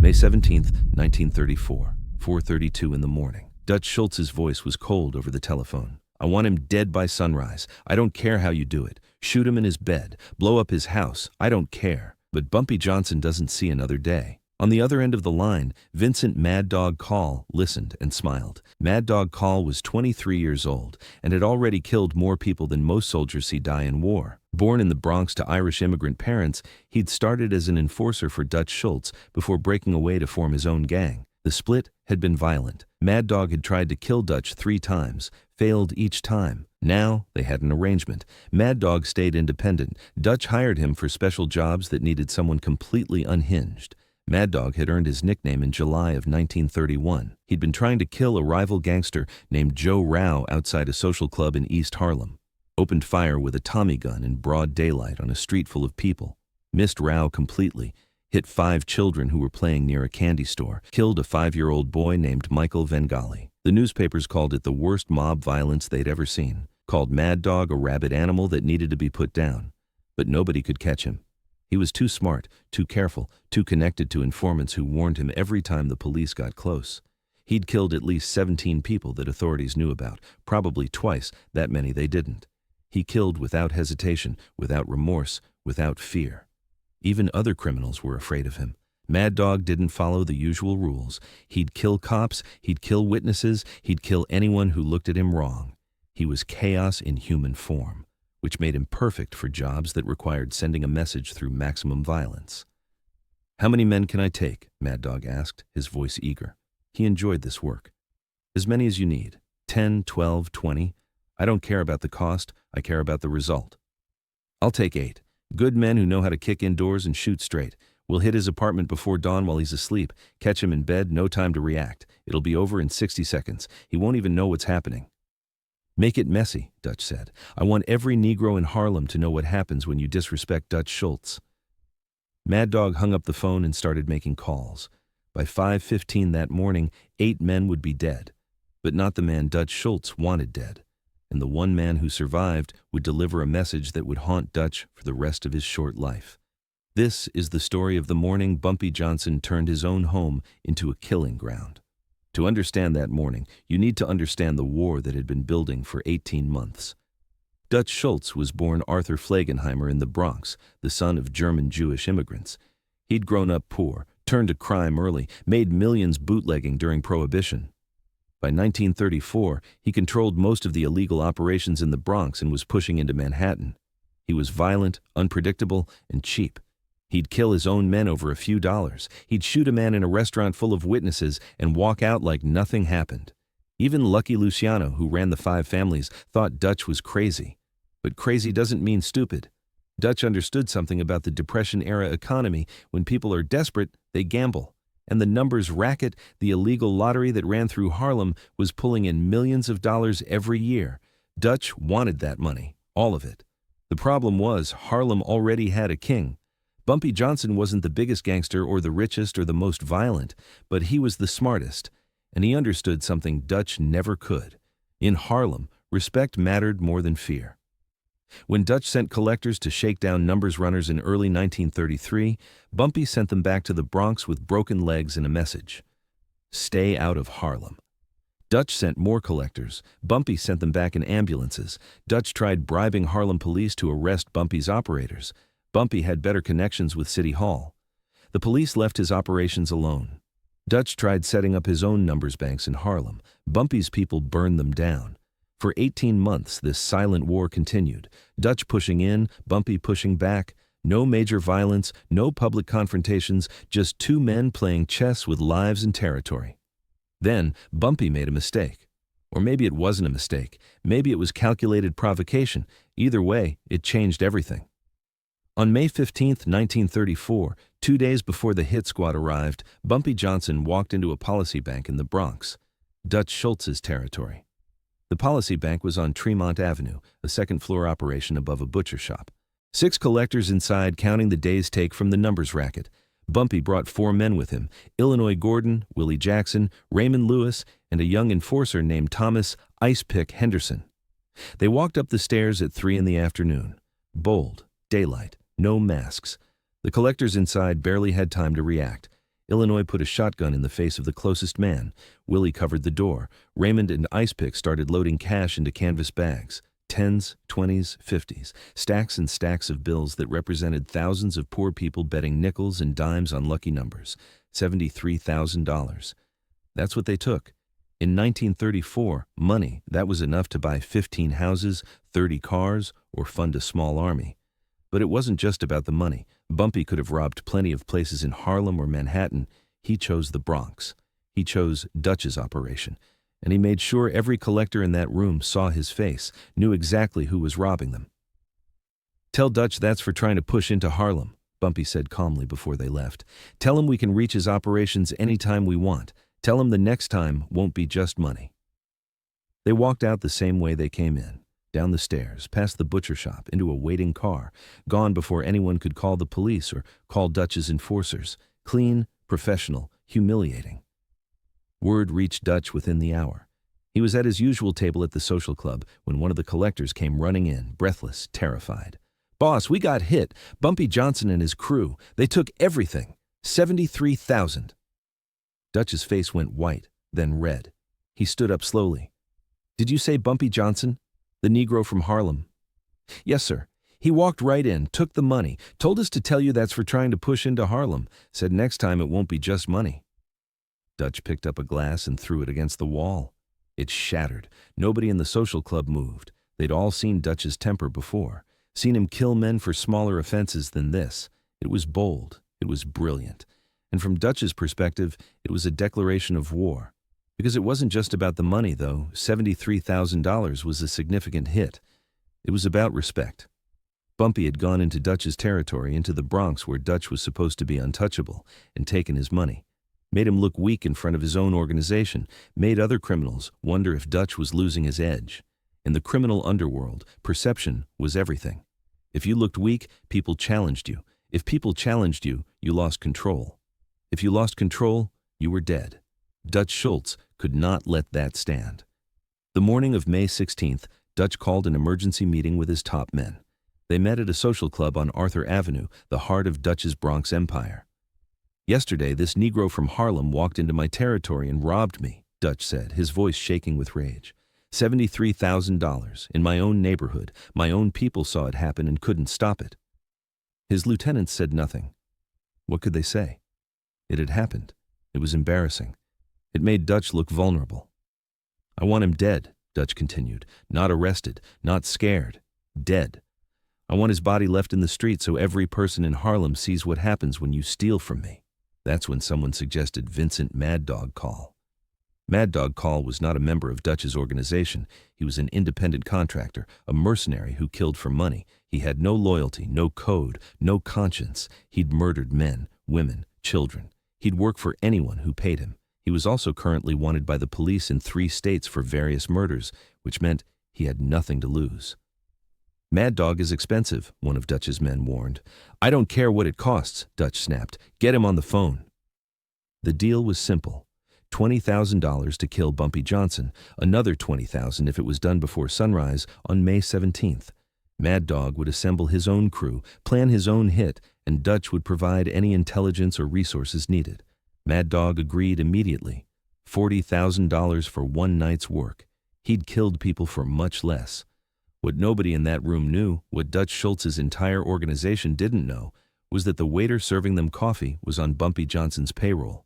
May 17th, 1934, 4:32 in the morning. Dutch Schultz's voice was cold over the telephone. I want him dead by sunrise. I don't care how you do it. Shoot him in his bed. Blow up his house. I don't care. But Bumpy Johnson doesn't see another day. On the other end of the line, Vincent Mad Dog Call listened and smiled. Mad Dog Call was 23 years old and had already killed more people than most soldiers see die in war. Born in the Bronx to Irish immigrant parents, he'd started as an enforcer for Dutch Schultz before breaking away to form his own gang. The split had been violent. Mad Dog had tried to kill Dutch 3 times, failed each time. Now they had an arrangement. Mad Dog stayed independent. Dutch hired him for special jobs that needed someone completely unhinged. Mad Dog had earned his nickname in July of 1931. He'd been trying to kill a rival gangster named Joe Rao outside a social club in East Harlem. Opened fire with a Tommy gun in broad daylight on a street full of people. Missed Rao completely. Hit 5 children who were playing near a candy store. Killed a 5-year-old boy named Michael Vengali. The newspapers called it the worst mob violence they'd ever seen. Called Mad Dog a rabid animal that needed to be put down. But nobody could catch him. He was too smart, too careful, too connected to informants who warned him every time the police got close. He'd killed at least 17 people that authorities knew about, probably twice that many they didn't. He killed without hesitation, without remorse, without fear. Even other criminals were afraid of him. Mad Dog didn't follow the usual rules. He'd kill cops, he'd kill witnesses, he'd kill anyone who looked at him wrong. He was chaos in human form, which made him perfect for jobs that required sending a message through maximum violence. "How many men can I take?" Mad Dog asked, his voice eager. He enjoyed this work. "As many as you need. 10, 12, 20. I don't care about the cost, I care about the result." "I'll take 8. Good men who know how to kick indoors and shoot straight. We'll hit his apartment before dawn while he's asleep, catch him in bed, no time to react. It'll be over in 60 seconds. He won't even know what's happening." "Make it messy," Dutch said. "I want every Negro in Harlem to know what happens when you disrespect Dutch Schultz." Mad Dog hung up the phone and started making calls. By 5:15 that morning, 8 men would be dead, but not the man Dutch Schultz wanted dead. And the one man who survived would deliver a message that would haunt Dutch for the rest of his short life. This is the story of the morning Bumpy Johnson turned his own home into a killing ground. To understand that morning, you need to understand the war that had been building for 18 months. Dutch Schultz was born Arthur Flagenheimer in the Bronx, the son of German Jewish immigrants. He'd grown up poor, turned to crime early, made millions bootlegging during Prohibition. By 1934, he controlled most of the illegal operations in the Bronx and was pushing into Manhattan. He was violent, unpredictable, and cheap. He'd kill his own men over a few dollars. He'd shoot a man in a restaurant full of witnesses and walk out like nothing happened. Even Lucky Luciano, who ran the 5 families, thought Dutch was crazy. But crazy doesn't mean stupid. Dutch understood something about the Depression-era economy. When people are desperate, they gamble. And the numbers racket, the illegal lottery that ran through Harlem, was pulling in millions of dollars every year. Dutch wanted that money, all of it. The problem was Harlem already had a king. Bumpy Johnson wasn't the biggest gangster or the richest or the most violent, but he was the smartest, and he understood something Dutch never could. In Harlem, respect mattered more than fear. When Dutch sent collectors to shake down numbers runners in early 1933, Bumpy sent them back to the Bronx with broken legs and a message: "Stay out of Harlem." Dutch sent more collectors. Bumpy sent them back in ambulances. Dutch tried bribing Harlem police to arrest Bumpy's operators. Bumpy had better connections with City Hall. The police left his operations alone. Dutch tried setting up his own numbers banks in Harlem. Bumpy's people burned them down. For 18 months, this silent war continued. Dutch pushing in, Bumpy pushing back. No major violence, no public confrontations, just 2 men playing chess with lives and territory. Then, Bumpy made a mistake. Or maybe it wasn't a mistake. Maybe it was calculated provocation. Either way, it changed everything. On May 15, 1934, 2 days before the hit squad arrived, Bumpy Johnson walked into a policy bank in the Bronx, Dutch Schultz's territory. The policy bank was on Tremont Avenue, a second-floor operation above a butcher shop. 6 collectors inside counting the day's take from the numbers racket. Bumpy brought 4 men with him: Illinois Gordon, Willie Jackson, Raymond Lewis, and a young enforcer named Thomas Ice Pick Henderson. They walked up the stairs at 3 in the afternoon. Bold, daylight, no masks. The collectors inside barely had time to react. Illinois put a shotgun in the face of the closest man. Willie covered the door. Raymond and Icepick started loading cash into canvas bags. Tens, 20s, 50s, stacks and stacks of bills that represented thousands of poor people betting nickels and dimes on lucky numbers. $73,000. That's what they took. In 1934, money, that was enough to buy 15 houses, 30 cars, or fund a small army. But it wasn't just about the money. Bumpy could have robbed plenty of places in Harlem or Manhattan. He chose the Bronx. He chose Dutch's operation. And he made sure every collector in that room saw his face, knew exactly who was robbing them. "Tell Dutch that's for trying to push into Harlem," Bumpy said calmly before they left. "Tell him we can reach his operations anytime we want. Tell him the next time won't be just money." They walked out the same way they came in, down the stairs, past the butcher shop, into a waiting car, gone before anyone could call the police or call Dutch's enforcers. Clean, professional, humiliating. Word reached Dutch within the hour. He was at his usual table at the social club when one of the collectors came running in, breathless, terrified. "Boss, we got hit. Bumpy Johnson and his crew. They took everything. 73,000. Dutch's face went white, then red. He stood up slowly. "Did you say Bumpy Johnson? The Negro from Harlem?" "Yes, sir. He walked right in, took the money, told us to tell you that's for trying to push into Harlem, said next time it won't be just money." Dutch picked up a glass and threw it against the wall. It shattered. Nobody in the social club moved. They'd all seen Dutch's temper before, seen him kill men for smaller offenses than this. It was bold. It was brilliant. And from Dutch's perspective, it was a declaration of war. Because it wasn't just about the money, though. $73,000 was a significant hit. It was about respect. Bumpy had gone into Dutch's territory, into the Bronx where Dutch was supposed to be untouchable, and taken his money. Made him look weak in front of his own organization, made other criminals wonder if Dutch was losing his edge. In the criminal underworld, perception was everything. If you looked weak, people challenged you. If people challenged you, you lost control. If you lost control, you were dead. Dutch Schultz could not let that stand. The morning of May 16th, Dutch called an emergency meeting with his top men. They met at a social club on Arthur Avenue, the heart of Dutch's Bronx empire. "Yesterday, this Negro from Harlem walked into my territory and robbed me," Dutch said, his voice shaking with rage. $73,000 in my own neighborhood. My own people saw it happen and couldn't stop it. His lieutenants said nothing. What could they say? It had happened. It was embarrassing. It made Dutch look vulnerable. "I want him dead," Dutch continued. "Not arrested, not scared. Dead. I want his body left in the street so every person in Harlem sees what happens when you steal from me." That's when someone suggested Vincent Mad Dog Call. Mad Dog Call was not a member of Dutch's organization. He was an independent contractor, a mercenary who killed for money. He had no loyalty, no code, no conscience. He'd murdered men, women, children. He'd work for anyone who paid him. He was also currently wanted by the police in 3 states for various murders, which meant he had nothing to lose. "Mad Dog is expensive," one of Dutch's men warned. "I don't care what it costs," Dutch snapped. "Get him on the phone." The deal was simple. $20,000 to kill Bumpy Johnson, another $20,000 if it was done before sunrise on May 17th. Mad Dog would assemble his own crew, plan his own hit, and Dutch would provide any intelligence or resources needed. Mad Dog agreed immediately. $40,000 for one night's work. He'd killed people for much less. What nobody in that room knew, what Dutch Schultz's entire organization didn't know, was that the waiter serving them coffee was on Bumpy Johnson's payroll.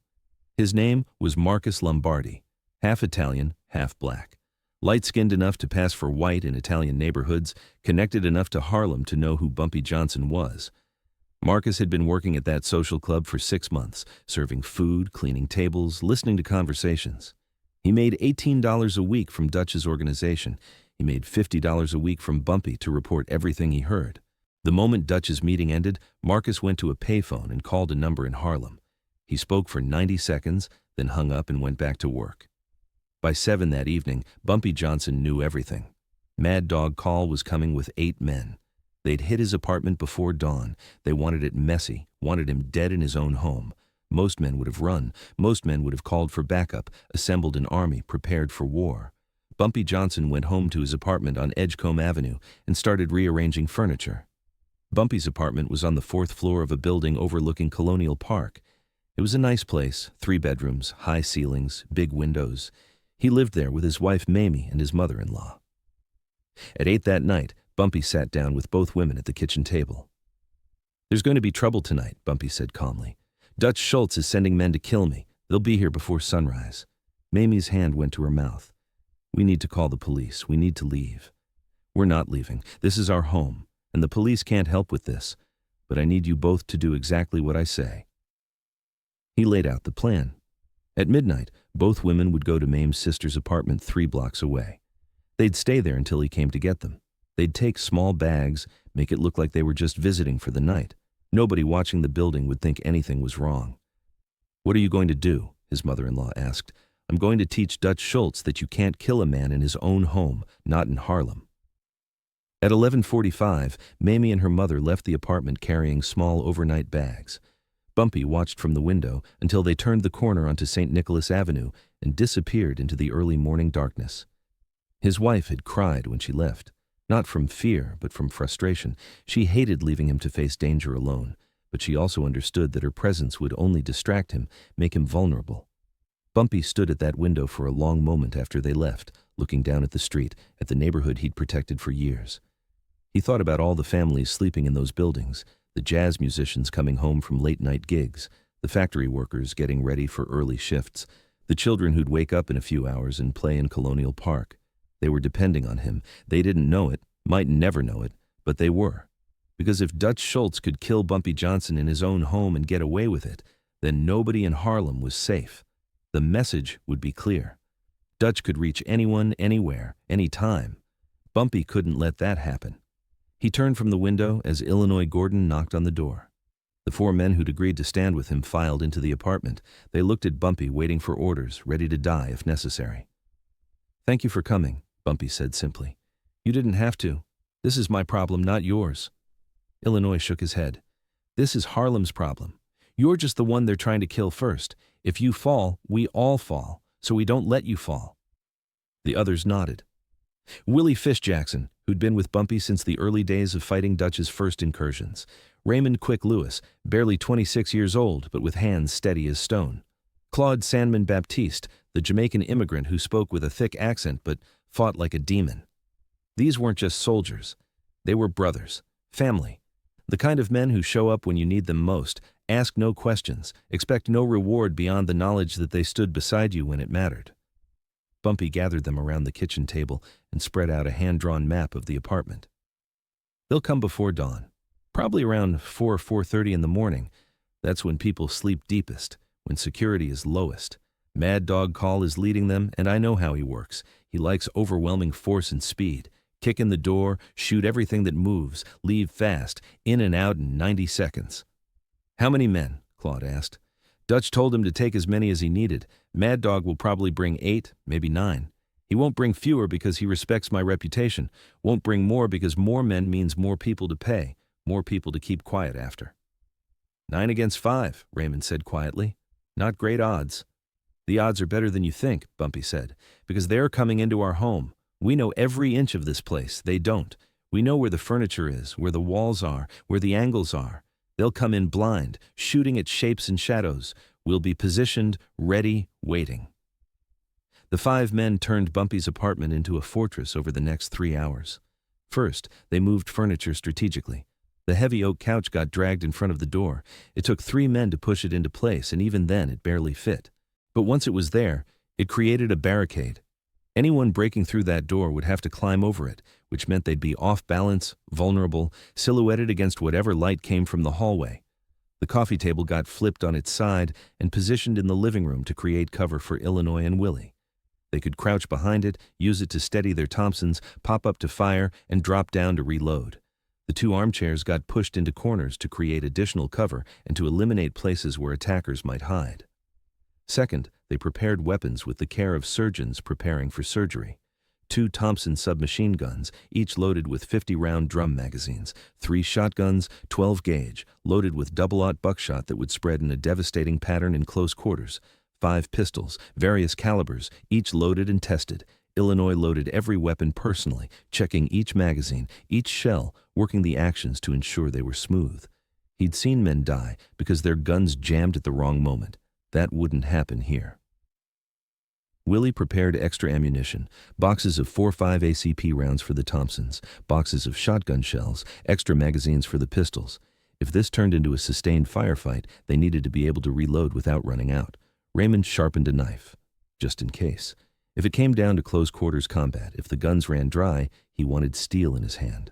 His name was Marcus Lombardi, half Italian, half black. Light-skinned enough to pass for white in Italian neighborhoods, connected enough to Harlem to know who Bumpy Johnson was. Marcus had been working at that social club for 6 months, serving food, cleaning tables, listening to conversations. He made $18 a week from Dutch's organization. He made $50 a week from Bumpy to report everything he heard. The moment Dutch's meeting ended, Marcus went to a payphone and called a number in Harlem. He spoke for 90 seconds, then hung up and went back to work. By 7 that evening, Bumpy Johnson knew everything. Mad Dog Call was coming with 8 men. They'd hit his apartment before dawn. They wanted it messy, wanted him dead in his own home. Most men would have run. Most men would have called for backup, assembled an army, prepared for war. Bumpy Johnson went home to his apartment on Edgecombe Avenue and started rearranging furniture. Bumpy's apartment was on the 4th floor of a building overlooking Colonial Park. It was a nice place, 3 bedrooms, high ceilings, big windows. He lived there with his wife Mamie and his mother-in-law. At 8 that night, Bumpy sat down with both women at the kitchen table. "There's going to be trouble tonight," Bumpy said calmly. "Dutch Schultz is sending men to kill me. They'll be here before sunrise." Mamie's hand went to her mouth. "We need to call the police. We need to leave." "We're not leaving. This is our home, and the police can't help with this. But I need you both to do exactly what I say." He laid out the plan. At midnight, both women would go to Mame's sister's apartment 3 blocks away. They'd stay there until he came to get them. They'd take small bags, make it look like they were just visiting for the night. Nobody watching the building would think anything was wrong. "What are you going to do?" his mother-in-law asked. "I'm going to teach Dutch Schultz that you can't kill a man in his own home, not in Harlem." At 11:45, Mamie and her mother left the apartment carrying small overnight bags. Bumpy watched from the window until they turned the corner onto St. Nicholas Avenue and disappeared into the early morning darkness. His wife had cried when she left, not from fear but from frustration. She hated leaving him to face danger alone, but she also understood that her presence would only distract him, make him vulnerable. Bumpy stood at that window for a long moment after they left, looking down at the street, at the neighborhood he'd protected for years. He thought about all the families sleeping in those buildings, the jazz musicians coming home from late-night gigs, the factory workers getting ready for early shifts, the children who'd wake up in a few hours and play in Colonial Park. They were depending on him. They didn't know it, might never know it, but they were. Because if Dutch Schultz could kill Bumpy Johnson in his own home and get away with it, then nobody in Harlem was safe. The message would be clear. Dutch could reach anyone, anywhere, anytime. Bumpy couldn't let that happen. He turned from the window as Illinois Gordon knocked on the door. The 4 men who'd agreed to stand with him filed into the apartment. They looked at Bumpy, waiting for orders, ready to die if necessary. "Thank you for coming," Bumpy said simply. "You didn't have to. This is my problem, not yours." Illinois shook his head. "This is Harlem's problem. You're just the one they're trying to kill first. If you fall, we all fall, so we don't let you fall." The others nodded. Willie Fish Jackson, who'd been with Bumpy since the early days of fighting Dutch's first incursions. Raymond Quick Lewis, barely 26 years old, but with hands steady as stone. Claude Sandman Baptiste, the Jamaican immigrant who spoke with a thick accent but fought like a demon. These weren't just soldiers. They were brothers, family. The kind of men who show up when you need them most, ask no questions, expect no reward beyond the knowledge that they stood beside you when it mattered. Bumpy gathered them around the kitchen table and spread out a hand-drawn map of the apartment. "They'll come before dawn, probably around 4:30 in the morning. That's when people sleep deepest, when security is lowest. Mad Dog Call is leading them, and I know how he works. He likes overwhelming force and speed. Kick in the door, shoot everything that moves, leave fast, in and out in 90 seconds. "How many men?" Claude asked. Dutch told him to take as many as he needed. Mad Dog will probably bring 8, maybe 9. He won't bring fewer because he respects my reputation. Won't bring more because more men means more people to pay, more people to keep quiet after. 9 against 5, Raymond said quietly. "Not great odds." "The odds are better than you think," Bumpy said, "because they're coming into our home. We know every inch of this place. They don't. We know where the furniture is, where the walls are, where the angles are. They'll come in blind, shooting at shapes and shadows. We'll be positioned, ready, waiting." The 5 men turned Bumpy's apartment into a fortress over the next 3 hours. First, they moved furniture strategically. The heavy oak couch got dragged in front of the door. It took 3 men to push it into place, and even then it barely fit. But once it was there, it created a barricade. Anyone breaking through that door would have to climb over it, which meant they'd be off balance, vulnerable, silhouetted against whatever light came from the hallway. The coffee table got flipped on its side and positioned in the living room to create cover for Illinois and Willie. They could crouch behind it, use it to steady their Thompsons, pop up to fire, and drop down to reload. The 2 armchairs got pushed into corners to create additional cover and to eliminate places where attackers might hide. Second, they prepared weapons with the care of surgeons preparing for surgery. 2 Thompson submachine guns, each loaded with 50-round drum magazines, 3 shotguns, 12-gauge, loaded with double-aught buckshot that would spread in a devastating pattern in close quarters, 5 pistols, various calibers, each loaded and tested. Illinois loaded every weapon personally, checking each magazine, each shell, working the actions to ensure they were smooth. He'd seen men die because their guns jammed at the wrong moment. That wouldn't happen here. Willie prepared extra ammunition, boxes of 4.5 ACP rounds for the Thompsons, boxes of shotgun shells, extra magazines for the pistols. If this turned into a sustained firefight, they needed to be able to reload without running out. Raymond sharpened a knife, just in case. If it came down to close-quarters combat, if the guns ran dry, he wanted steel in his hand.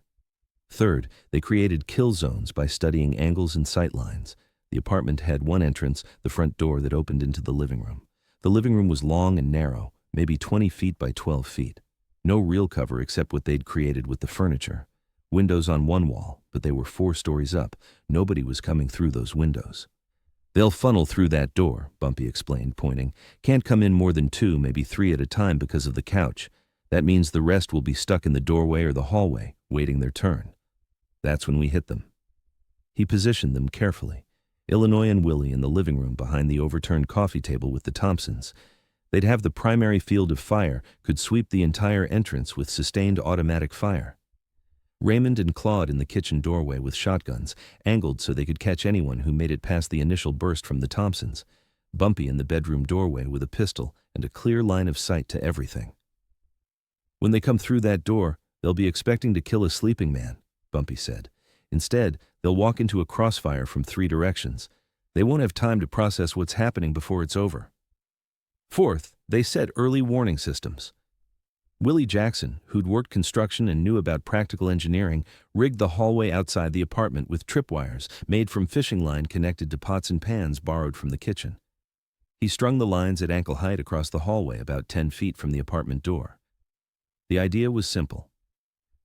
Third, they created kill zones by studying angles and sight lines. The apartment had one entrance, the front door that opened into the living room. The living room was long and narrow, maybe 20 feet by 12 feet. No real cover except what they'd created with the furniture. Windows on one wall, but they were 4 stories up. Nobody was coming through those windows. They'll funnel through that door, Bumpy explained, pointing. Can't come in more than 2, maybe 3 at a time because of the couch. That means the rest will be stuck in the doorway or the hallway, waiting their turn. That's when we hit them. He positioned them carefully. Illinois and Willie in the living room behind the overturned coffee table with the Thompsons. They'd have the primary field of fire, could sweep the entire entrance with sustained automatic fire. Raymond and Claude in the kitchen doorway with shotguns, angled so they could catch anyone who made it past the initial burst from the Thompsons. Bumpy in the bedroom doorway with a pistol and a clear line of sight to everything. When they come through that door, they'll be expecting to kill a sleeping man, Bumpy said. Instead, they'll walk into a crossfire from 3 directions. They won't have time to process what's happening before it's over. Fourth, they set early warning systems. Willie Jackson, who'd worked construction and knew about practical engineering, rigged the hallway outside the apartment with tripwires made from fishing line connected to pots and pans borrowed from the kitchen. He strung the lines at ankle height across the hallway about 10 feet from the apartment door. The idea was simple.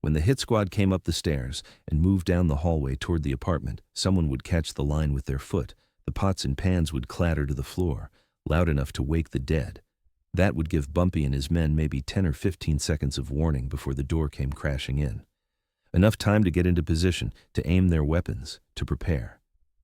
When the hit squad came up the stairs and moved down the hallway toward the apartment, someone would catch the line with their foot. The pots and pans would clatter to the floor, loud enough to wake the dead. That would give Bumpy and his men maybe 10 or 15 seconds of warning before the door came crashing in. Enough time to get into position, to aim their weapons, to prepare.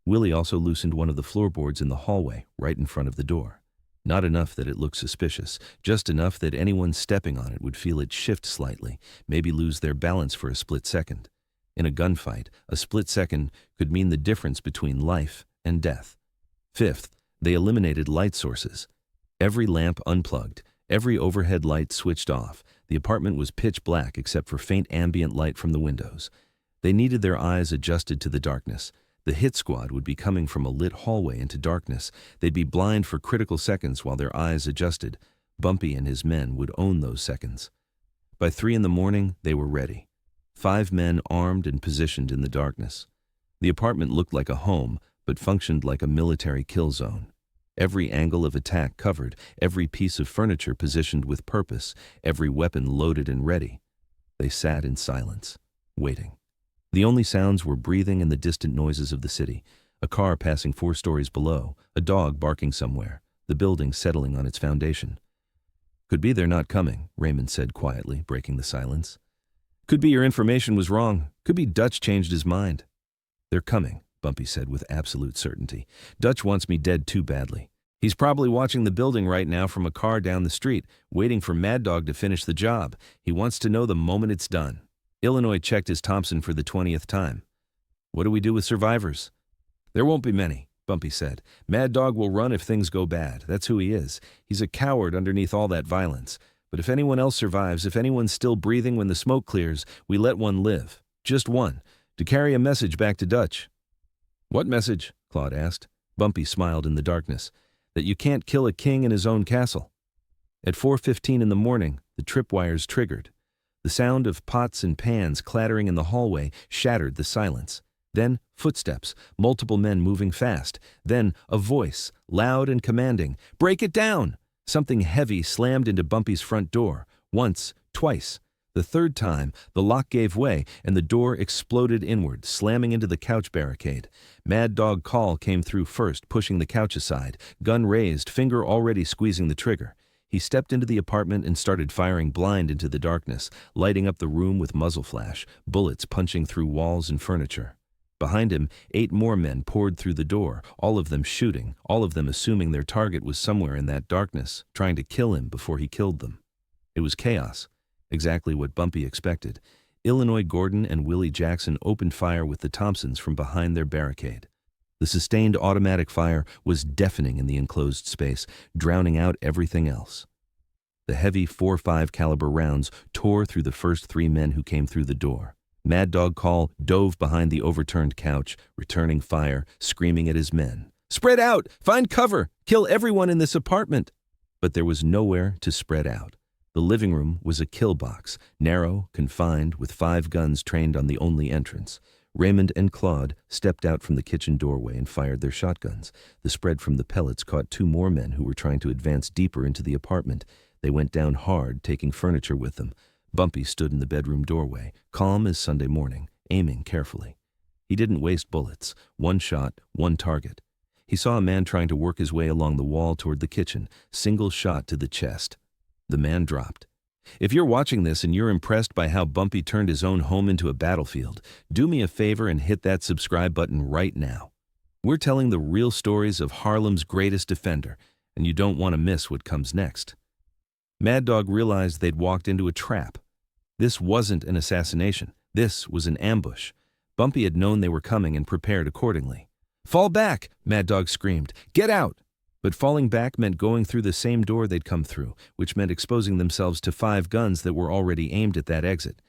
Willie also loosened one of the floorboards in the hallway, right in front of the door. Not enough that it looked suspicious, just enough that anyone stepping on it would feel it shift slightly, maybe lose their balance for a split second. In a gunfight, a split second could mean the difference between life and death. Fifth, they eliminated light sources. Every lamp unplugged, every overhead light switched off. The apartment was pitch black except for faint ambient light from the windows. They needed their eyes adjusted to the darkness. The hit squad would be coming from a lit hallway into darkness. They'd be blind for critical seconds while their eyes adjusted. Bumpy and his men would own those seconds. By 3 a.m, they were ready. 5 men armed and positioned in the darkness. The apartment looked like a home, but functioned like a military kill zone. Every angle of attack covered, every piece of furniture positioned with purpose, every weapon loaded and ready. They sat in silence, waiting. The only sounds were breathing and the distant noises of the city, a car passing 4 stories below, a dog barking somewhere, the building settling on its foundation. Could be they're not coming, Raymond said quietly, breaking the silence. Could be your information was wrong. Could be Dutch changed his mind. They're coming, Bumpy said with absolute certainty. Dutch wants me dead too badly. He's probably watching the building right now from a car down the street, waiting for Mad Dog to finish the job. He wants to know the moment it's done. Illinois checked his Thompson for the 20th time. What do we do with survivors? There won't be many, Bumpy said. Mad Dog will run if things go bad. That's who he is. He's a coward underneath all that violence. But if anyone else survives, if anyone's still breathing when the smoke clears, we let one live. Just one. To carry a message back to Dutch. What message? Claude asked. Bumpy smiled in the darkness. That you can't kill a king in his own castle. At 4:15 in the morning, the tripwires triggered. The sound of pots and pans clattering in the hallway shattered the silence. Then footsteps, multiple men moving fast. Then a voice, loud and commanding. Break it down! Something heavy slammed into Bumpy's front door. Once, twice. The third time, the lock gave way and the door exploded inward, slamming into the couch barricade. Mad Dog Call came through first, pushing the couch aside, gun raised, finger already squeezing the trigger. He stepped into the apartment and started firing blind into the darkness, lighting up the room with muzzle flash, bullets punching through walls and furniture. Behind him, 8 more men poured through the door, all of them shooting, all of them assuming their target was somewhere in that darkness, trying to kill him before he killed them. It was chaos, exactly what Bumpy expected. Illinois Gordon and Willie Jackson opened fire with the Thompsons from behind their barricade. The sustained automatic fire was deafening in the enclosed space, drowning out everything else. The heavy .45 caliber rounds tore through the first 3 men who came through the door. Mad Dog Call dove behind the overturned couch, returning fire, screaming at his men. "Spread out! Find cover! Kill everyone in this apartment!" But there was nowhere to spread out. The living room was a kill box, narrow, confined, with 5 guns trained on the only entrance. Raymond and Claude stepped out from the kitchen doorway and fired their shotguns. The spread from the pellets caught 2 more men who were trying to advance deeper into the apartment. They went down hard, taking furniture with them. Bumpy stood in the bedroom doorway, calm as Sunday morning, aiming carefully. He didn't waste bullets. 1 shot, 1 target. He saw a man trying to work his way along the wall toward the kitchen, single shot to the chest. The man dropped. If you're watching this and you're impressed by how Bumpy turned his own home into a battlefield, do me a favor and hit that subscribe button right now. We're telling the real stories of Harlem's greatest defender, and you don't want to miss what comes next. Mad Dog realized they'd walked into a trap. This wasn't an assassination. This was an ambush. Bumpy had known they were coming and prepared accordingly. "Fall back!" Mad Dog screamed. "Get out!" But falling back meant going through the same door they'd come through, which meant exposing themselves to 5 guns that were already aimed at that exit.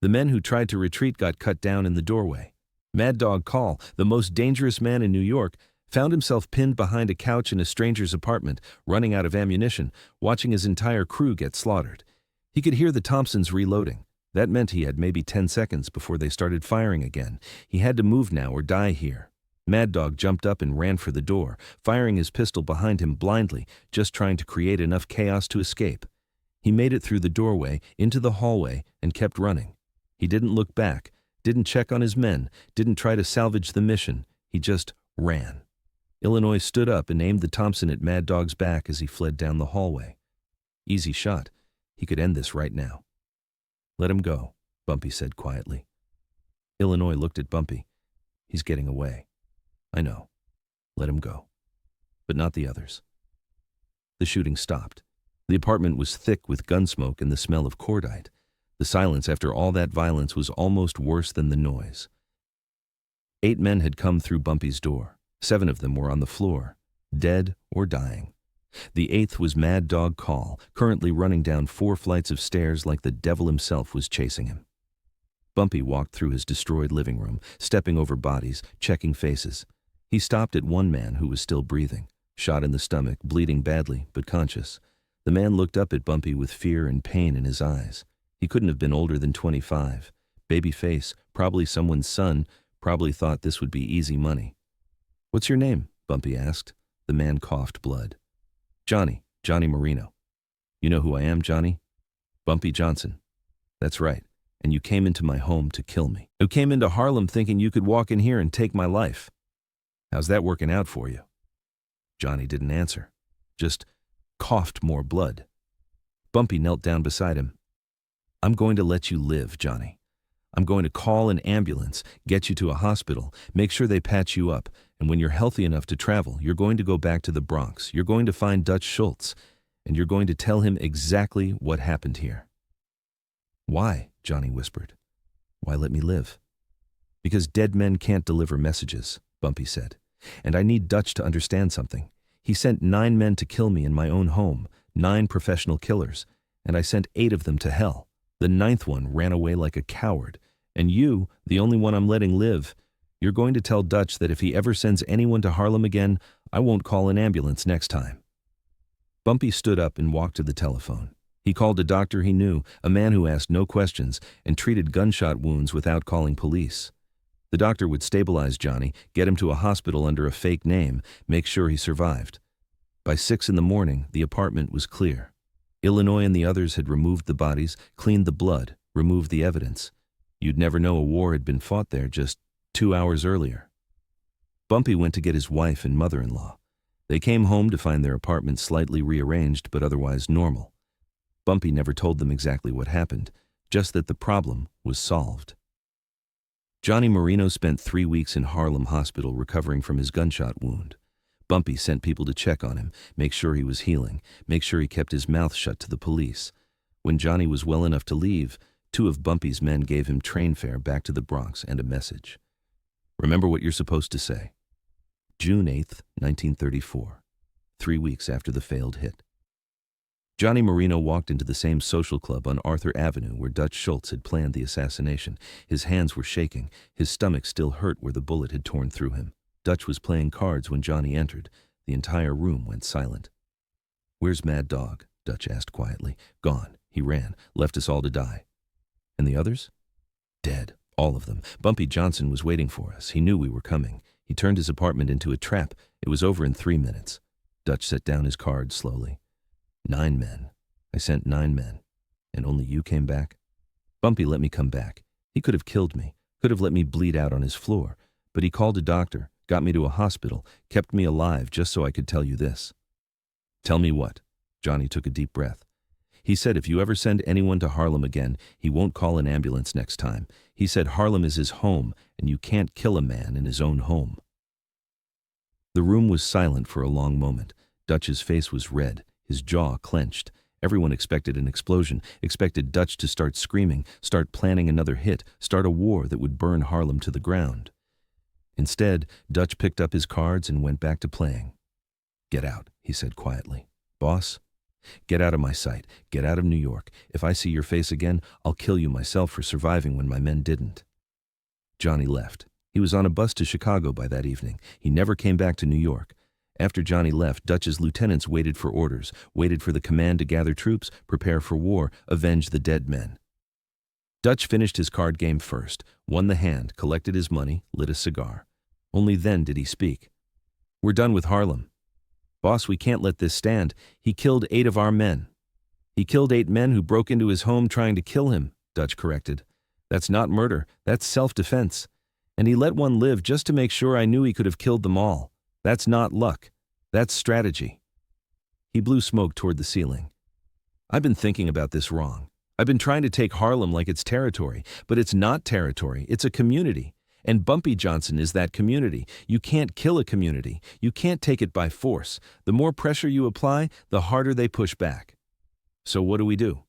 The men who tried to retreat got cut down in the doorway. Mad Dog Call, the most dangerous man in New York, found himself pinned behind a couch in a stranger's apartment, running out of ammunition, watching his entire crew get slaughtered. He could hear the Thompsons reloading. That meant he had maybe 10 seconds before they started firing again. He had to move now or die here. Mad Dog jumped up and ran for the door, firing his pistol behind him blindly, just trying to create enough chaos to escape. He made it through the doorway, into the hallway, and kept running. He didn't look back, didn't check on his men, didn't try to salvage the mission. He just ran. Illinois stood up and aimed the Thompson at Mad Dog's back as he fled down the hallway. Easy shot. He could end this right now. "Let him go," Bumpy said quietly. Illinois looked at Bumpy. "He's getting away." "I know. Let him go. But not the others." The shooting stopped. The apartment was thick with gun smoke and the smell of cordite. The silence after all that violence was almost worse than the noise. 8 men had come through Bumpy's door. 7 of them were on the floor, dead or dying. The 8th was Mad Dog Call, currently running down 4 flights of stairs like the devil himself was chasing him. Bumpy walked through his destroyed living room, stepping over bodies, checking faces. He stopped at one man who was still breathing, shot in the stomach, bleeding badly, but conscious. The man looked up at Bumpy with fear and pain in his eyes. He couldn't have been older than 25. Baby face, probably someone's son, probably thought this would be easy money. "What's your name?" Bumpy asked. The man coughed blood. Johnny Marino." "You know who I am, Johnny?" "Bumpy Johnson." "That's right. And you came into my home to kill me. You came into Harlem thinking you could walk in here and take my life. How's that working out for you?" Johnny didn't answer, just coughed more blood. Bumpy knelt down beside him. "I'm going to let you live, Johnny. I'm going to call an ambulance, get you to a hospital, make sure they patch you up, and when you're healthy enough to travel, you're going to go back to the Bronx. You're going to find Dutch Schultz, and you're going to tell him exactly what happened here." "Why?" Johnny whispered. "Why let me live?" "Because dead men can't deliver messages," Bumpy said. "And I need Dutch to understand something. He sent 9 men to kill me in my own home, 9 professional killers, and I sent 8 of them to hell. The 9th one ran away like a coward. And you, the only one I'm letting live, you're going to tell Dutch that if he ever sends anyone to Harlem again, I won't call an ambulance next time." Bumpy stood up and walked to the telephone. He called a doctor he knew, a man who asked no questions, and treated gunshot wounds without calling police. The doctor would stabilize Johnny, get him to a hospital under a fake name, make sure he survived. By 6 in the morning, the apartment was clear. Illinois and the others had removed the bodies, cleaned the blood, removed the evidence. You'd never know a war had been fought there just 2 hours earlier. Bumpy went to get his wife and mother-in-law. They came home to find their apartment slightly rearranged but otherwise normal. Bumpy never told them exactly what happened, just that the problem was solved. Johnny Marino spent 3 weeks in Harlem Hospital recovering from his gunshot wound. Bumpy sent people to check on him, make sure he was healing, make sure he kept his mouth shut to the police. When Johnny was well enough to leave, Two of Bumpy's men gave him train fare back to the Bronx and a message. Remember what you're supposed to say. June 8th, 1934, 3 weeks after the failed hit. Johnny Marino walked into the same social club on Arthur Avenue where Dutch Schultz had planned the assassination. His hands were shaking, his stomach still hurt where the bullet had torn through him. Dutch was playing cards when Johnny entered. The entire room went silent. "Where's Mad Dog?" Dutch asked quietly. "Gone. He ran, left us all to die." "And the others?" "Dead. All of them. Bumpy Johnson was waiting for us. He knew we were coming. He turned his apartment into a trap. It was over in 3 minutes. Dutch set down his cards slowly. 9 men. I sent 9 men. And only you came back? Bumpy let me come back. He could have killed me, could have let me bleed out on his floor. But he called a doctor, got me to a hospital, kept me alive just so I could tell you this." "Tell me what?" Johnny took a deep breath. "He said if you ever send anyone to Harlem again, he won't call an ambulance next time. He said Harlem is his home, and you can't kill a man in his own home." The room was silent for a long moment. Dutch's face was red, his jaw clenched. Everyone expected an explosion, expected Dutch to start screaming, start planning another hit, start a war that would burn Harlem to the ground. Instead, Dutch picked up his cards and went back to playing. "Get out," he said quietly. "Boss? Get out of my sight. Get out of New York. If I see your face again, I'll kill you myself for surviving when my men didn't." Johnny left. He was on a bus to Chicago by that evening. He never came back to New York. After Johnny left, Dutch's lieutenants waited for orders, waited for the command to gather troops, prepare for war, avenge the dead men. Dutch finished his card game first, won the hand, collected his money, lit a cigar. Only then did he speak. "We're done with Harlem. Boss, we can't let this stand. He killed 8 of our men." "He killed 8 men who broke into his home trying to kill him," Dutch corrected. "That's not murder, that's self-defense. And he let one live just to make sure I knew he could have killed them all. That's not luck. That's strategy." He blew smoke toward the ceiling. "I've been thinking about this wrong. I've been trying to take Harlem like it's territory, but it's not territory, it's a community. And Bumpy Johnson is that community. You can't kill a community. You can't take it by force. The more pressure you apply, the harder they push back. So what do?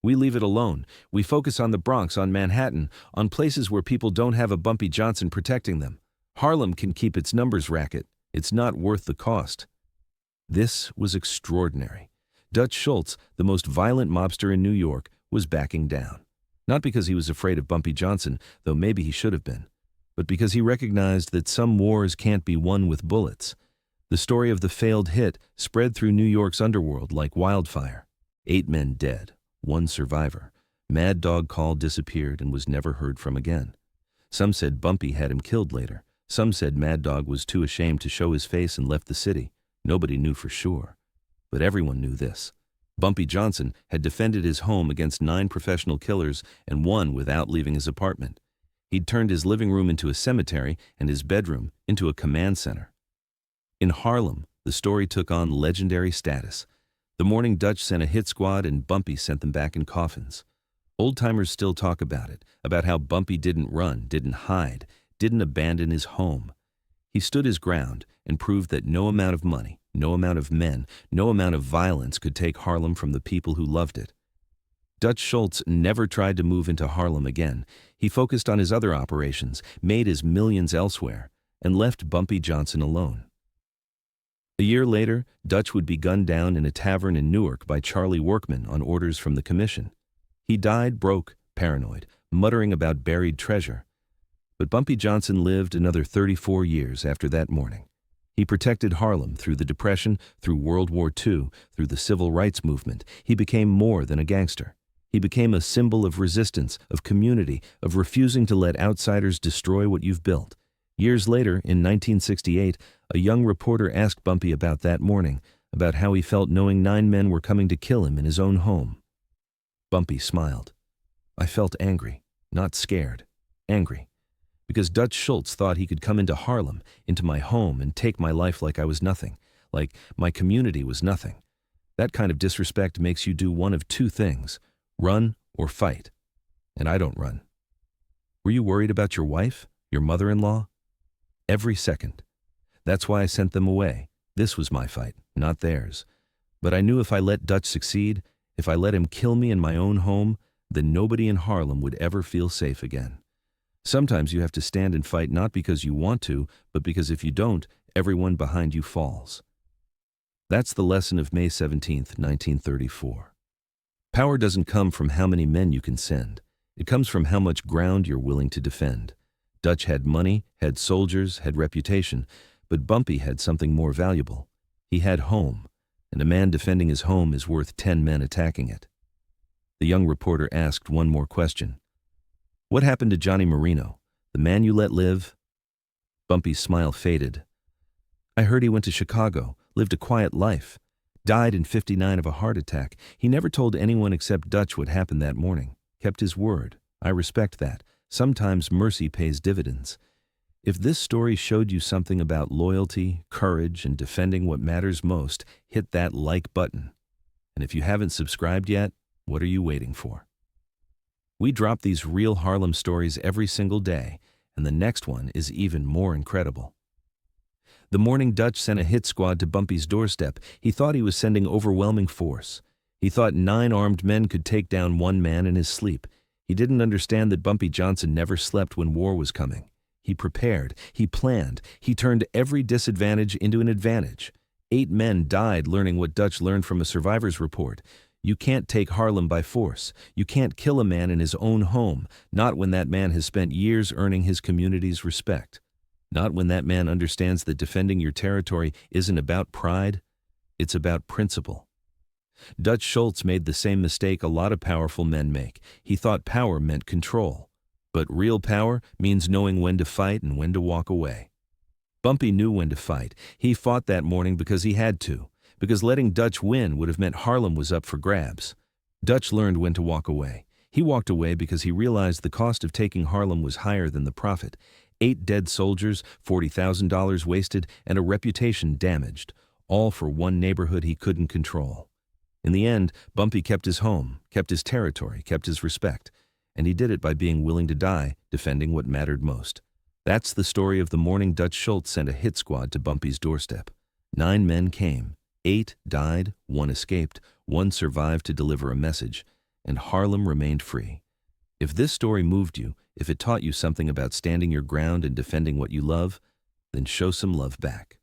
We leave it alone. We focus on the Bronx, on Manhattan, on places where people don't have a Bumpy Johnson protecting them. Harlem can keep its numbers racket. It's not worth the cost." This was extraordinary. Dutch Schultz, the most violent mobster in New York, was backing down. Not because he was afraid of Bumpy Johnson, though maybe he should have been, but because he recognized that some wars can't be won with bullets. The story of the failed hit spread through New York's underworld like wildfire. 8 men dead, 1 survivor. Mad Dog Call disappeared and was never heard from again. Some said Bumpy had him killed later. Some said Mad Dog was too ashamed to show his face and left the city. Nobody knew for sure. But everyone knew this. Bumpy Johnson had defended his home against 9 professional killers and won without leaving his apartment. He'd turned his living room into a cemetery and his bedroom into a command center. In Harlem, the story took on legendary status. The morning Dutch sent a hit squad and Bumpy sent them back in coffins. Old-timers still talk about it, about how Bumpy didn't run, didn't hide, didn't abandon his home. He stood his ground and proved that no amount of money, no amount of men, no amount of violence could take Harlem from the people who loved it. Dutch Schultz never tried to move into Harlem again. He focused on his other operations, made his millions elsewhere, and left Bumpy Johnson alone. A year later, Dutch would be gunned down in a tavern in Newark by Charlie Workman on orders from the commission. He died broke, paranoid, muttering about buried treasure. But Bumpy Johnson lived another 34 years after that morning. He protected Harlem through the Depression, through World War II, through the Civil Rights Movement. He became more than a gangster. He became a symbol of resistance, of community, of refusing to let outsiders destroy what you've built. Years later, in 1968, a young reporter asked Bumpy about that morning, about how he felt knowing 9 men were coming to kill him in his own home. Bumpy smiled. "I felt angry, not scared, angry. Because Dutch Schultz thought he could come into Harlem, into my home, and take my life like I was nothing, like my community was nothing. That kind of disrespect makes you do one of 2 things, run or fight. And I don't run." "Were you worried about your wife, your mother-in-law?" "Every second. That's why I sent them away. This was my fight, not theirs. But I knew if I let Dutch succeed, if I let him kill me in my own home, then nobody in Harlem would ever feel safe again. Sometimes you have to stand and fight not because you want to, but because if you don't, everyone behind you falls. That's the lesson of May 17th, 1934. Power doesn't come from how many men you can send. It comes from how much ground you're willing to defend. Dutch had money, had soldiers, had reputation, but Bumpy had something more valuable. He had home, and a man defending his home is worth 10 men attacking it. The young reporter asked one more question. What happened to Johnny Marino, the man you let live? Bumpy's smile faded. I heard he went to Chicago, lived a quiet life, died in '59 of a heart attack. He never told anyone except Dutch what happened that morning. Kept his word. I respect that. Sometimes mercy pays dividends. If this story showed you something about loyalty, courage, and defending what matters most, hit that like button. And if you haven't subscribed yet, what are you waiting for? We drop these real Harlem stories every single day, and the next one is even more incredible. The morning Dutch sent a hit squad to Bumpy's doorstep, he thought he was sending overwhelming force. He thought 9 armed men could take down one man in his sleep. He didn't understand that Bumpy Johnson never slept when war was coming. He prepared, he planned, he turned every disadvantage into an advantage. 8 men died learning what Dutch learned from a survivor's report. You can't take Harlem by force. You can't kill a man in his own home, not when that man has spent years earning his community's respect. Not when that man understands that defending your territory isn't about pride, it's about principle. Dutch Schultz made the same mistake a lot of powerful men make. He thought power meant control. But real power means knowing when to fight and when to walk away. Bumpy knew when to fight. He fought that morning because he had to, because letting Dutch win would have meant Harlem was up for grabs. Dutch learned when to walk away. He walked away because he realized the cost of taking Harlem was higher than the profit. 8 dead soldiers, $40,000 wasted, and a reputation damaged, all for one neighborhood he couldn't control. In the end, Bumpy kept his home, kept his territory, kept his respect, and he did it by being willing to die, defending what mattered most. That's the story of the morning Dutch Schultz sent a hit squad to Bumpy's doorstep. 9 men came, 8 died, 1 escaped, 1 survived to deliver a message, and Harlem remained free. If this story moved you, if it taught you something about standing your ground and defending what you love, then show some love back.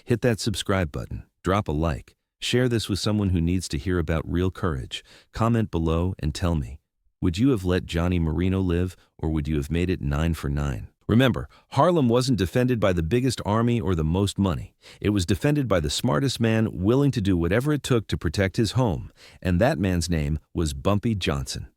Hit that subscribe button, drop a like, share this with someone who needs to hear about real courage. Comment below and tell me, would you have let Johnny Marino live, or would you have made it 9 for 9? Remember, Harlem wasn't defended by the biggest army or the most money. It was defended by the smartest man willing to do whatever it took to protect his home, and that man's name was Bumpy Johnson.